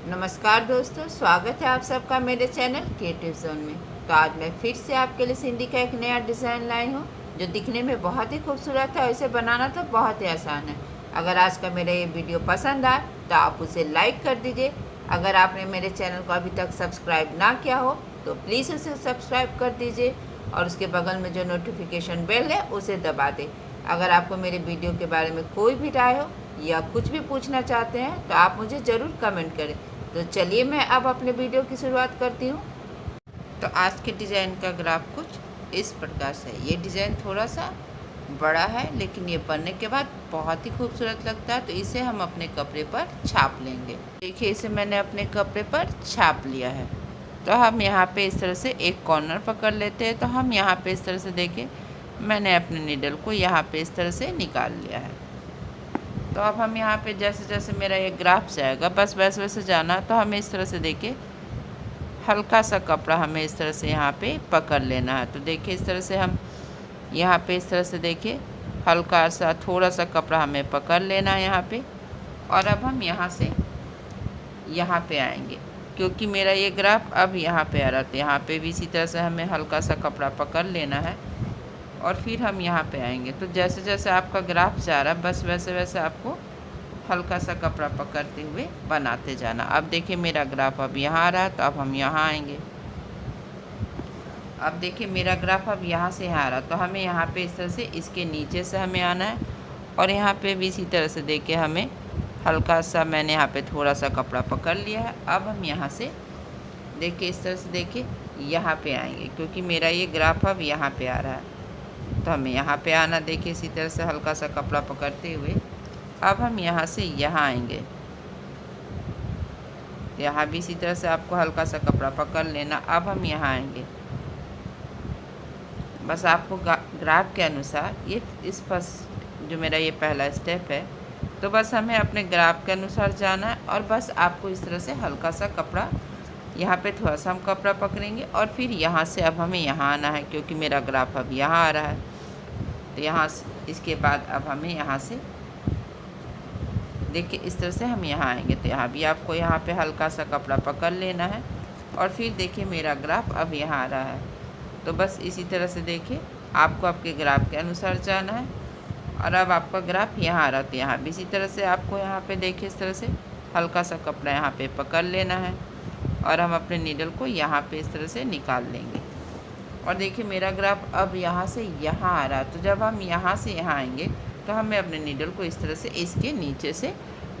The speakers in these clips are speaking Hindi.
नमस्कार दोस्तों, स्वागत है आप सबका मेरे चैनल क्रिएटिव जोन में। तो आज मैं फिर से आपके लिए सिंधी का एक नया डिज़ाइन लाई हूँ जो दिखने में बहुत ही खूबसूरत है और इसे बनाना तो बहुत ही आसान है। अगर आज का मेरा ये वीडियो पसंद आए तो आप उसे लाइक कर दीजिए। अगर आपने मेरे चैनल को अभी तक सब्सक्राइब ना किया हो तो प्लीज़ उसे सब्सक्राइब कर दीजिए और उसके बगल में जो नोटिफिकेशन बेल है उसे दबा दें। अगर आपको मेरे वीडियो के बारे में कोई भी राय हो या कुछ भी पूछना चाहते हैं तो आप मुझे ज़रूर कमेंट करें। तो चलिए मैं अब अपने वीडियो की शुरुआत करती हूँ। तो आज के डिज़ाइन का ग्राफ कुछ इस प्रकार से है। ये डिज़ाइन थोड़ा सा बड़ा है लेकिन ये बनने के बाद बहुत ही खूबसूरत लगता है। तो इसे हम अपने कपड़े पर छाप लेंगे। देखिए, इसे मैंने अपने कपड़े पर छाप लिया है। तो हम यहाँ पे इस तरह से एक कॉर्नर पकड़ लेते हैं। तो हम यहाँ पे इस तरह से देखिए, मैंने अपने नीडल को यहाँ पे इस तरह से निकाल लिया है। तो अब हम यहाँ पे जैसे जैसे मेरा ये ग्राफ जाएगा बस वैसे वैसे जाना। तो हमें इस तरह से देखिए हल्का सा कपड़ा हमें इस तरह से यहाँ पे पकड़ लेना है। तो देखिए इस तरह से हम यहाँ पे इस तरह से देखिए हल्का सा थोड़ा सा कपड़ा हमें पकड़ लेना है यहाँ पे। और अब हम यहाँ से यहाँ पे आएंगे क्योंकि मेरा ये ग्राफ अब यहाँ पे आ रहा था। यहाँ पे भी इसी तरह से हमें हल्का सा कपड़ा पकड़ लेना है और फिर हम यहाँ पे आएंगे। तो जैसे जैसे आपका ग्राफ जा रहा है बस वैसे वैसे आपको हल्का सा कपड़ा पकड़ते हुए बनाते जाना। अब देखिए मेरा ग्राफ अब यहाँ आ रहा है। तो अब हम यहाँ आएंगे। अब देखिए मेरा ग्राफ अब यहाँ से यहाँ आ रहा है। तो हमें यहाँ पे इस तरह से इसके नीचे से हमें आना है और यहाँ पे भी इसी तरह से देखिए हमें हल्का सा मैंने यहाँ पे थोड़ा सा कपड़ा पकड़ लिया है। अब हम यहाँ से देखिए इस तरह से देखिए यहाँ पे आएंगे क्योंकि मेरा ये ग्राफ अब यहाँ पे आ रहा है। तो हमें यहाँ पे आना, देखिए इसी तरह से हल्का सा कपड़ा पकड़ते हुए। अब हम यहाँ से यहाँ आएंगे। यहाँ भी इसी तरह से आपको हल्का सा कपड़ा पकड़ लेना। अब हम यहाँ आएंगे। बस आपको ग्राफ के अनुसार ये इस फर्स्ट जो मेरा ये पहला स्टेप है तो बस हमें अपने ग्राफ के अनुसार जाना है। और बस आपको इस तरह से हल्का सा कपड़ा यहाँ पे थोड़ा सा हम कपड़ा पकड़ेंगे और फिर यहाँ से अब हमें यहाँ आना है क्योंकि मेरा ग्राफ अब यहाँ आ रहा है। तो यहाँ इसके बाद अब हमें यहाँ से देखिए इस तरह से हम यहाँ आएंगे। तो यहाँ भी आपको यहाँ पे हल्का सा कपड़ा पकड़ लेना है और फिर देखिए मेरा ग्राफ अब यहाँ आ रहा है। तो बस इसी तरह से देखिए आपको आपके ग्राफ के अनुसार जाना है। और अब आपका ग्राफ यहाँ आ रहा है तो यहाँ भी इसी तरह से आपको यहाँ पे देखिए इस तरह से हल्का सा कपड़ा यहाँ पे पकड़ लेना है और हम अपने नीडल को यहाँ पे इस तरह से निकाल लेंगे। और देखिए मेरा ग्राफ अब यहाँ से यहाँ आ रहा है। तो जब हम यहाँ से यहाँ आएंगे तो हमें अपने नीडल को इस तरह से इसके नीचे से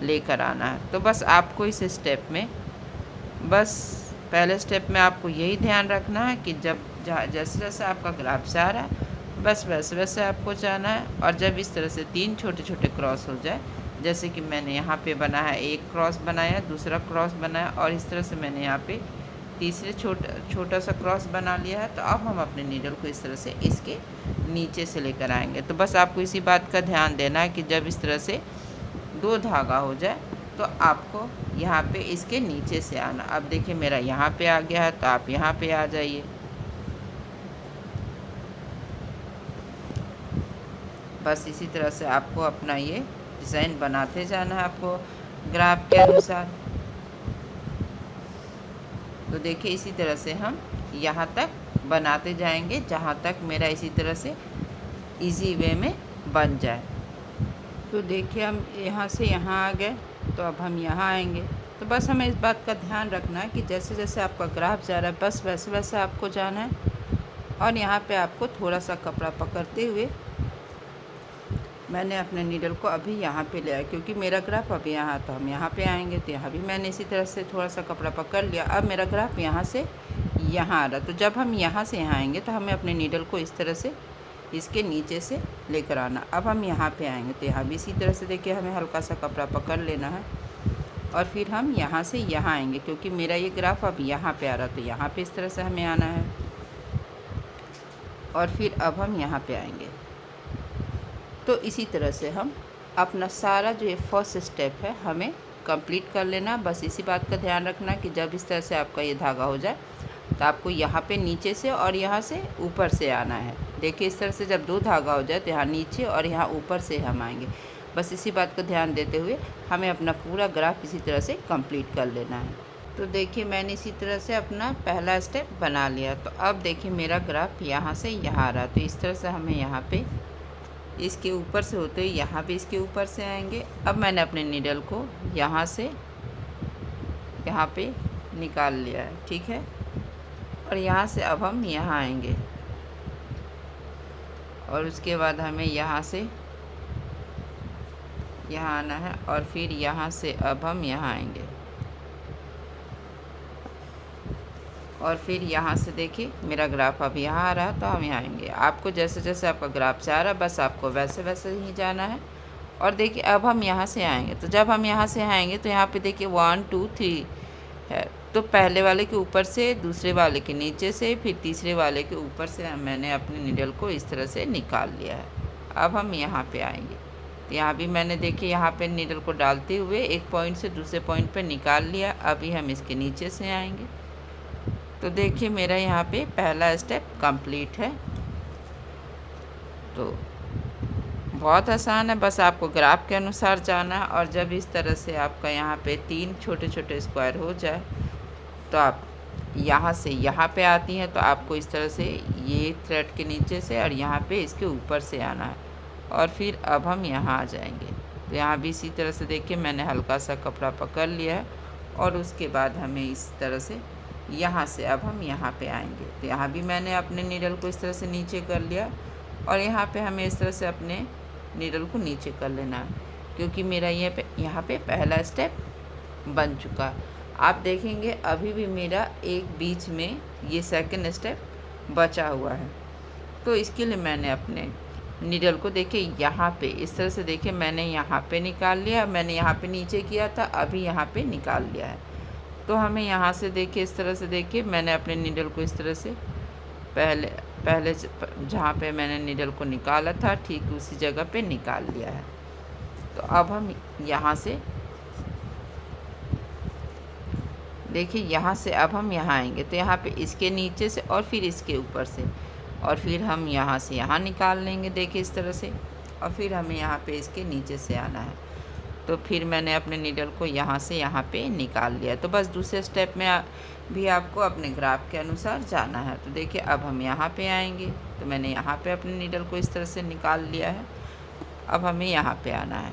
लेकर आना है। तो बस आपको इस स्टेप में बस पहले स्टेप में आपको यही ध्यान रखना है कि जब जैसे जैसे आपका ग्राफ जा रहा है बस वैसे वैसे आपको जाना है। और जब इस तरह से 3 छोटे छोटे क्रॉस हो जाए, जैसे कि मैंने यहाँ पे बना है, एक क्रॉस बनाया, दूसरा क्रॉस बनाया और इस तरह से मैंने यहाँ पे तीसरे छोटा सा क्रॉस बना लिया है। तो अब हम अपने नीडल को इस तरह से इसके नीचे से लेकर आएंगे। तो बस आपको इसी बात का ध्यान देना है कि जब इस तरह से 2 धागा हो जाए तो आपको यहाँ पे इसके नीचे से आना। अब देखिए मेरा यहाँ पे आ गया है तो आप यहाँ पे आ जाइए। बस इसी तरह से आपको अपना ये डिज़ाइन बनाते जाना है आपको ग्राफ के अनुसार। तो देखिए इसी तरह से हम यहाँ तक बनाते जाएंगे जहाँ तक मेरा इसी तरह से इजी वे में बन जाए। तो देखिए हम यहाँ से यहाँ आ गए। तो अब हम यहाँ आएंगे। तो बस हमें इस बात का ध्यान रखना है कि जैसे जैसे आपका ग्राफ जा रहा है बस वैसे वैसे आपको जाना है। और यहाँ पे आपको थोड़ा सा कपड़ा पकड़ते हुए मैंने अपने नीडल को अभी यहाँ पे लिया क्योंकि मेरा ग्राफ अभी यहाँ, तो हम यहाँ पे आएंगे। तो यहाँ भी मैंने इसी तरह से थोड़ा सा कपड़ा पकड़ लिया। अब मेरा ग्राफ यहाँ से यहाँ आ रहा। तो जब हम यहाँ से यहाँ आएंगे तो हमें अपने नीडल को इस तरह से इसके नीचे से लेकर आना। अब हम यहाँ पे आएंगे तो यहाँ भी इसी तरह से देखिए हमें हल्का सा कपड़ा पकड़ लेना है और फिर हम यहाँ से यहाँ आएंगे क्योंकि मेरा ये ग्राफ अब यहाँ पे आ रहा। तो यहाँ पे इस तरह से हमें आना है और फिर अब हम यहाँ पे आएंगे। तो इसी तरह से हम अपना सारा जो ये फर्स्ट स्टेप है हमें कंप्लीट कर लेना। बस इसी बात का ध्यान रखना कि जब इस तरह से आपका ये धागा हो जाए तो आपको यहाँ पे नीचे से और यहाँ से ऊपर से आना है। देखिए इस तरह से जब 2 धागा हो जाए तो यहाँ नीचे और यहाँ ऊपर से हम आएंगे। बस इसी बात को ध्यान देते हुए हमें अपना पूरा ग्राफ इसी तरह से कंप्लीट कर लेना है। तो देखिए मैंने इसी तरह से अपना पहला स्टेप बना लिया। तो अब देखिए मेरा ग्राफ यहाँ से यहाँ आ रहा, तो इस तरह से हमें यहाँ पे इसके ऊपर से होते हुए यहाँ पे इसके ऊपर से आएंगे। अब मैंने अपने नीडल को यहाँ से यहाँ पे निकाल लिया है, ठीक है। और यहाँ से अब हम यहाँ आएंगे और उसके बाद हमें यहाँ से यहाँ आना है और फिर यहाँ से अब हम यहाँ आएंगे और फिर यहाँ से देखिए मेरा ग्राफ अब यहाँ आ रहा है, तो हम यहाँ आएंगे। आपको जैसे जैसे आपका ग्राफ जा रहा है बस आपको वैसे वैसे ही जाना है। और देखिए अब हम यहाँ से आएंगे, तो जब हम यहाँ से आएंगे तो यहाँ पे देखिए 1 2 3 है, तो पहले वाले के ऊपर से, दूसरे वाले के नीचे से, फिर तीसरे वाले के ऊपर से मैंने अपने नीडल को इस तरह से निकाल लिया है। अब हम यहाँ पे आएंगे, तो यहाँ भी मैंने देखिए यहाँ पे नीडल को डालते हुए एक पॉइंट से दूसरे पॉइंट पे निकाल लिया। अभी हम इसके नीचे से आएंगे, तो देखिए मेरा यहाँ पे पहला स्टेप कंप्लीट है। तो बहुत आसान है, बस आपको ग्राफ के अनुसार जाना है। और जब इस तरह से आपका यहाँ पे 3 छोटे छोटे स्क्वायर हो जाए तो आप यहाँ से यहाँ पे आती हैं, तो आपको इस तरह से ये थ्रेड के नीचे से और यहाँ पे इसके ऊपर से आना है और फिर अब हम यहाँ आ जाएंगे। तो यहाँ भी इसी तरह से देखिए मैंने हल्का सा कपड़ा पकड़ लिया है और उसके बाद हमें इस तरह से यहाँ से अब हम यहाँ पे आएंगे। तो यहाँ भी मैंने अपने नीडल को इस तरह से नीचे कर लिया और यहाँ पे हमें इस तरह से अपने नीडल को नीचे कर लेना है, क्योंकि मेरा यहाँ पे पहला स्टेप बन चुका है। आप देखेंगे अभी भी मेरा एक बीच में ये सेकंड स्टेप बचा हुआ है। तो इसके लिए मैंने अपने नीडल को देखिए यहाँ पे इस तरह से देखिए मैंने यहाँ पे निकाल लिया, मैंने यहाँ पे नीचे किया था, अभी यहाँ पे निकाल लिया है। तो हमें यहाँ से देखिए इस तरह से देखिए मैंने अपने नीडल को इस तरह से पहले जहाँ पे मैंने नीडल को निकाला था ठीक उसी जगह पे निकाल लिया है। तो अब हम यहाँ से देखिए यहाँ से अब हम यहाँ आएंगे, तो यहाँ पे इसके नीचे से और फिर इसके ऊपर से और फिर हम यहाँ से यहाँ निकाल लेंगे देखिए इस तरह से, और फिर हमें यहाँ पे इसके नीचे से आना है। तो फिर मैंने अपने नीडल को यहाँ से यहाँ पे निकाल लिया। तो बस दूसरे स्टेप में भी आपको अपने ग्राफ के अनुसार जाना है। तो देखिए अब हम यहाँ पे आएंगे, तो मैंने यहाँ पे अपने नीडल को इस तरह से निकाल लिया है। अब हमें यहाँ पे आना है,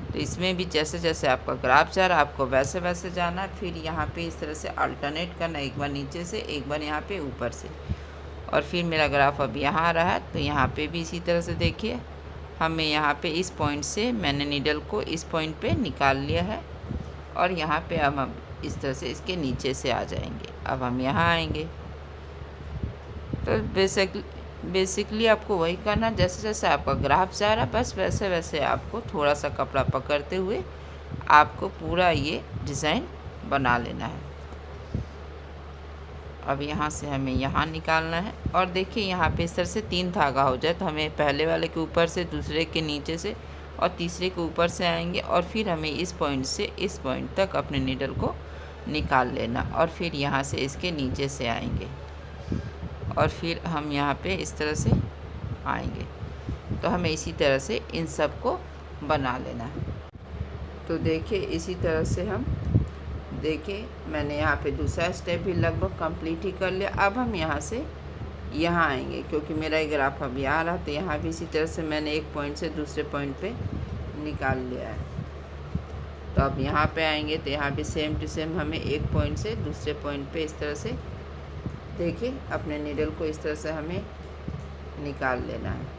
तो इसमें भी जैसे जैसे आपका ग्राफ जा रहा है आपको वैसे वैसे जाना है। फिर यहाँ पे इस तरह से अल्टरनेट करना, एक बार नीचे से एक बार यहाँ पे ऊपर से, और फिर मेरा ग्राफ अब यहाँ आ रहा है। तो यहाँ पे भी इसी तरह से देखिए हमें यहाँ पे इस पॉइंट से मैंने नीडल को इस पॉइंट पे निकाल लिया है और यहाँ पे अब हम इस तरह से इसके नीचे से आ जाएंगे। अब हम यहाँ आएंगे, तो बेसिकली आपको वही करना, जैसे जैसे आपका ग्राफ जा रहा है बस वैसे वैसे आपको थोड़ा सा कपड़ा पकड़ते हुए आपको पूरा ये डिज़ाइन बना लेना है। अब यहाँ से हमें यहाँ निकालना है और देखिए यहाँ पे इस तरह से 3 धागा हो जाए, तो हमें पहले वाले के ऊपर से, दूसरे के नीचे से और तीसरे के ऊपर से आएंगे और फिर हमें इस पॉइंट से इस पॉइंट तक अपने नीडल को निकाल लेना और फिर यहाँ से इसके नीचे से आएंगे और फिर हम यहाँ पे इस तरह से आएंगे। तो हमें इसी तरह से इन सब को बना लेना है। तो देखिए इसी तरह से हम देखिए मैंने यहाँ पे दूसरा स्टेप भी लगभग कंप्लीट ही कर लिया। अब हम यहाँ से यहाँ आएंगे, क्योंकि मेरा ये ग्राफ अब यहाँ आ रहा, तो यहाँ भी इसी तरह से मैंने एक पॉइंट से दूसरे पॉइंट पे निकाल लिया है। तो अब यहाँ पे आएंगे, तो यहाँ भी सेम टू सेम हमें एक पॉइंट से दूसरे पॉइंट पे इस तरह से देखिए अपने नीडल को इस तरह से हमें निकाल लेना है।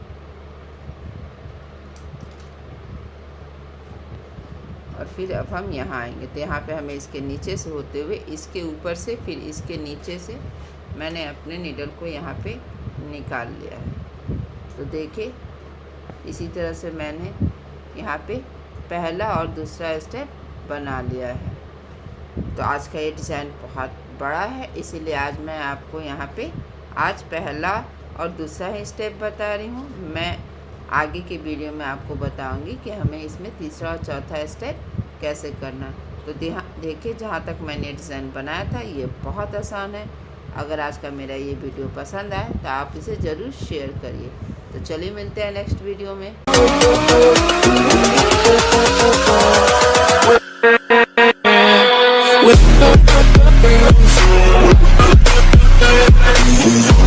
और फिर अब हम यहाँ आएंगे, तो यहाँ पे हमें इसके नीचे से होते हुए इसके ऊपर से फिर इसके नीचे से मैंने अपने नीडल को यहाँ पे निकाल लिया है। तो देखिए इसी तरह से मैंने यहाँ पे पहला और दूसरा स्टेप बना लिया है। तो आज का ये डिज़ाइन बहुत बड़ा है, इसीलिए आज मैं आपको यहाँ पे आज पहला और दूसरा ही स्टेप बता रही हूँ। मैं आगे की वीडियो में आपको बताऊंगी कि हमें इसमें तीसरा और चौथा स्टेप कैसे करना। तो देखिए जहाँ तक मैंने डिज़ाइन बनाया था ये बहुत आसान है। अगर आज का मेरा ये वीडियो पसंद आए तो आप इसे ज़रूर शेयर करिए। तो चलिए मिलते हैं नेक्स्ट वीडियो में। With